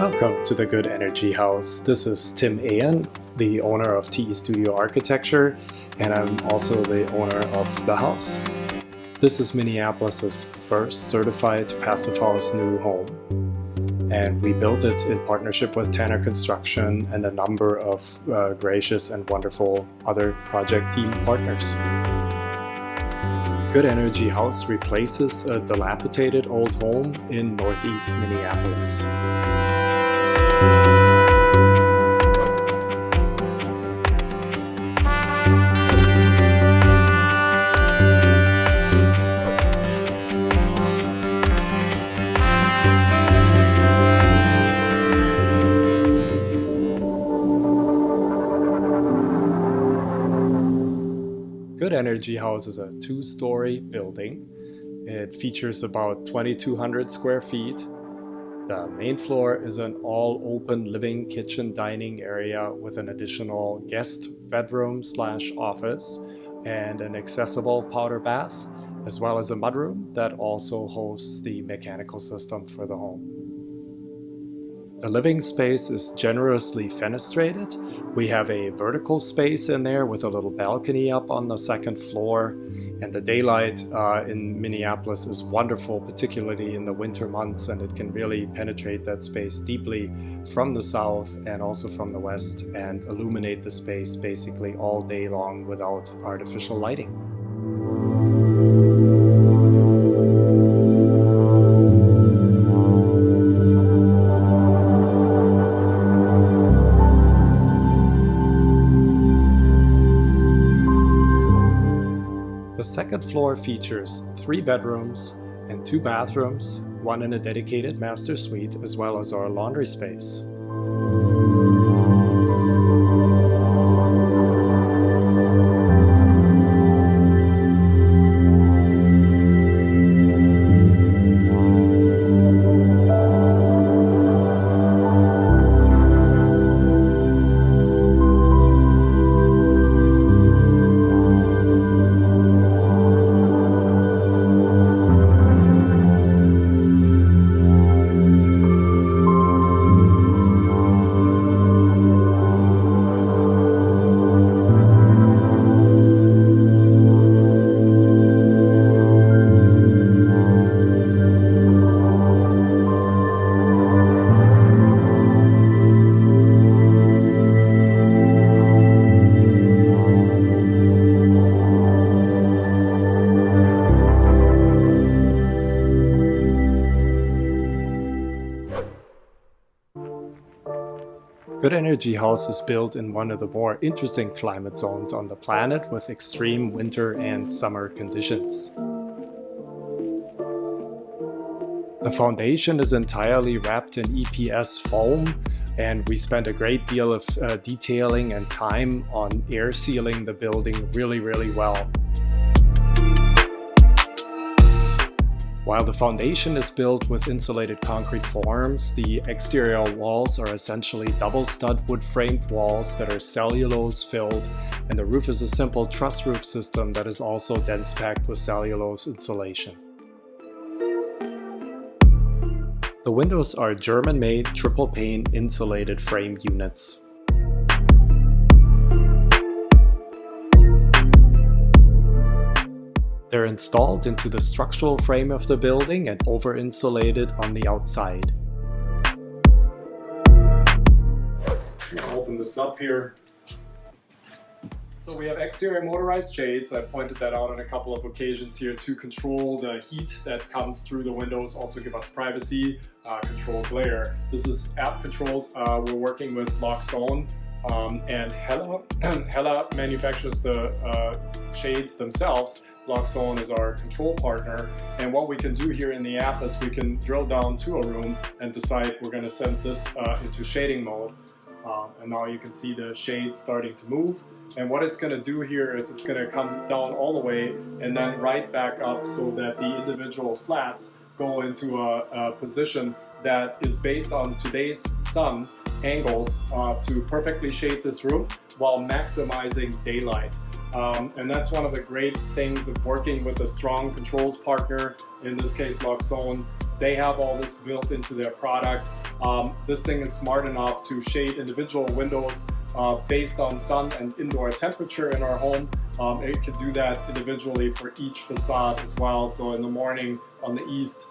Welcome to the Good Energy House. This is Tim Ayan, the owner of TE Studio Architecture, and I'm also the owner of the house. This is Minneapolis's first certified passive house new home, and we built it in partnership with Tanner Construction and a number of gracious and wonderful other project team partners. Good Energy House replaces a dilapidated old home in northeast Minneapolis. Good Energy House is a two-story building. It features about 2,200 square feet. The main floor is an all-open living, kitchen, dining area with an additional guest bedroom/office and an accessible powder bath, as well as a mudroom that also hosts the mechanical system for the home. The living space is generously fenestrated. We have a vertical space in there with a little balcony up on the second floor, and the daylight in Minneapolis is wonderful, particularly in the winter months, and it can really penetrate that space deeply from the south and also from the west and illuminate the space basically all day long without artificial lighting. The second floor features 3 bedrooms and 2 bathrooms, one in a dedicated master suite, as well as our laundry space. Good Energy House is built in one of the more interesting climate zones on the planet with extreme winter and summer conditions. The foundation is entirely wrapped in EPS foam, and we spent a great deal of detailing and time on air sealing the building really well. While the foundation is built with insulated concrete forms, the exterior walls are essentially double stud wood framed walls that are cellulose filled, and the roof is a simple truss roof system that is also dense packed with cellulose insulation. The windows are German-made triple pane insulated frame units. They're installed into the structural frame of the building and over-insulated on the outside. I'll open this up here. So we have exterior motorized shades. I pointed that out on a couple of occasions here to control the heat that comes through the windows, also give us privacy, control glare. This is app controlled. We're working with Loxone. And Hella manufactures the shades themselves. Loxone is our control partner, and what we can do here in the app is we can drill down to a room and decide we're going to send this into shading mode, and now you can see the shade starting to move, and what it's going to do here is it's going to come down all the way and then right back up so that the individual slats go into a position that is based on today's sun angles to perfectly shade this room while maximizing daylight. And that's one of the great things of working with a strong controls partner, in this case Loxone. They have all this built into their product. This thing is smart enough to shade individual windows based on sun and indoor temperature in our home. It could do that individually for each facade as well. So in the morning on the east,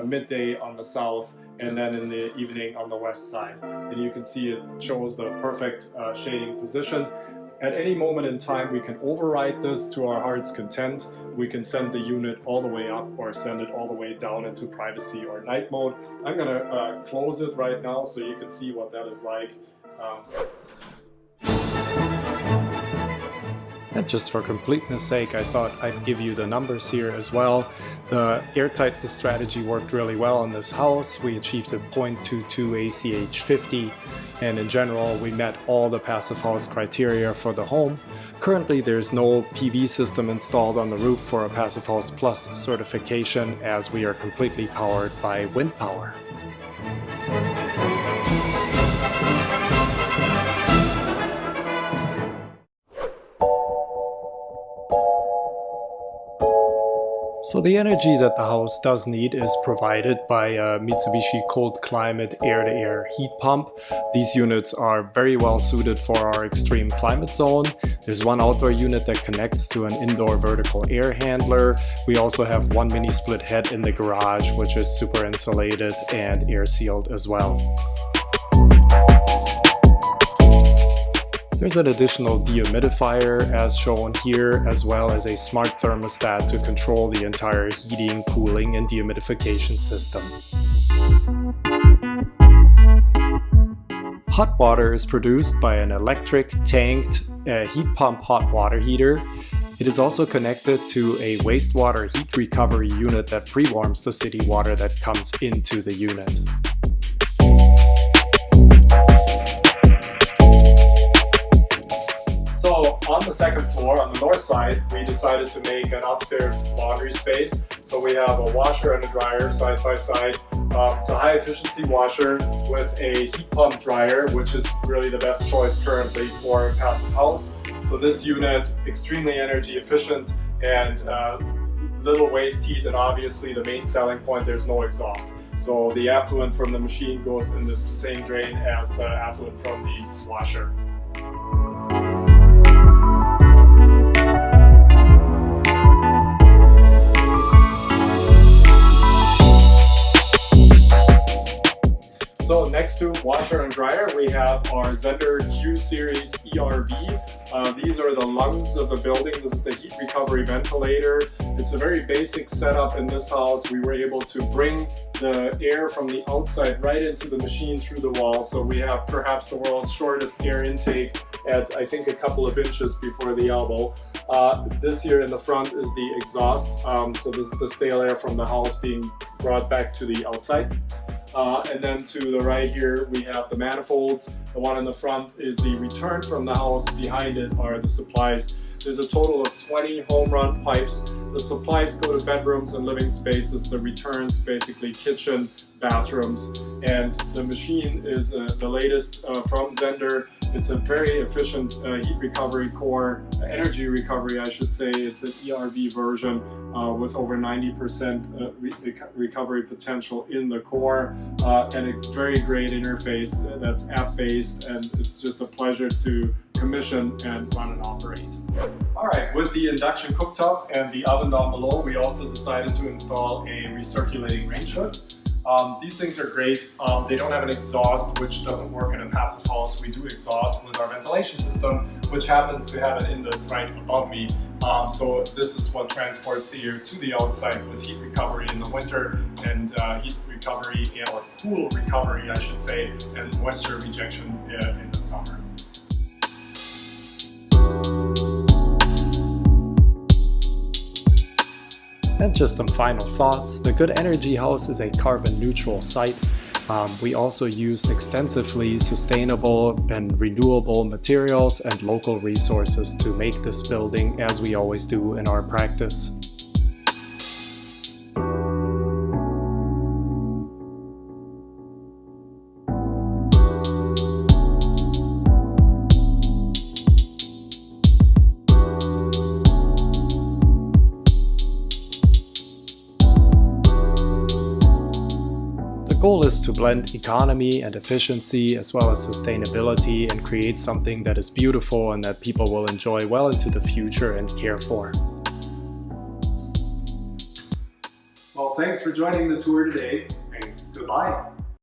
midday on the south, and then in the evening on the west side. And you can see it shows the perfect shading position. At any moment in time, we can override this to our heart's content. We can send the unit all the way up or send it all the way down into privacy or night mode. I'm gonna close it right now so you can see what that is like. And just for completeness sake, I thought I'd give you the numbers here as well. The airtightness strategy worked really well in this house. We achieved a 0.22 ACH 50, and in general, we met all the Passive House criteria for the home. Currently, there's no PV system installed on the roof for a Passive House Plus certification, as we are completely powered by wind power. So the energy that the house does need is provided by a Mitsubishi Cold Climate air-to-air heat pump. These units are very well suited for our extreme climate zone. There's one outdoor unit that connects to an indoor vertical air handler. We also have one mini split head in the garage, which is super insulated and air sealed as well. There's an additional dehumidifier as shown here, as well as a smart thermostat to control the entire heating, cooling, and dehumidification system. Hot water is produced by an electric tanked heat pump hot water heater. It is also connected to a wastewater heat recovery unit that pre-warms the city water that comes into the unit. So on the second floor, on the north side, we decided to make an upstairs laundry space. So we have a washer and a dryer side by side. It's a high efficiency washer with a heat pump dryer, which is really the best choice currently for a Passive House. So this unit, extremely energy efficient and little waste heat, and obviously the main selling point, there's no exhaust. So the effluent from the machine goes into the same drain as the effluent from the washer. So next to washer and dryer, we have our Zender Q Series ERV. These are the lungs of the building. This is the heat recovery ventilator. It's a very basic setup in this house. We were able to bring the air from the outside right into the machine through the wall. So we have perhaps the world's shortest air intake at, I think, a couple of inches before the elbow. This here in the front is the exhaust. So this is the stale air from the house being brought back to the outside. And then to the right here, we have the manifolds. The one in the front is the return from the house. Behind it are the supplies. There's a total of 20 home run pipes. The supplies go to bedrooms and living spaces. The returns, basically kitchen, bathrooms. And the machine is the latest from Zender. It's a very efficient heat recovery core, energy recovery I should say. It's an ERV version with over 90% recovery potential in the core, and a very great interface that's app-based, and it's just a pleasure to commission and run and operate. Alright, with the induction cooktop and the oven down below, we also decided to install a recirculating range hood. These things are great. They don't have an exhaust, which doesn't work in a Passive House. We do exhaust with our ventilation system, which happens to have an inlet right above me. So this is what transports the air to the outside with heat recovery in the winter and heat recovery, or cool recovery I should say, and moisture rejection in the summer. And just some final thoughts. The Good Energy House is a carbon neutral site. We also used extensively sustainable and renewable materials and local resources to make this building, as we always do in our practice. goal is to blend economy and efficiency as well as sustainability and create something that is beautiful and that people will enjoy well into the future and care for. Well, thanks for joining the tour today, and goodbye.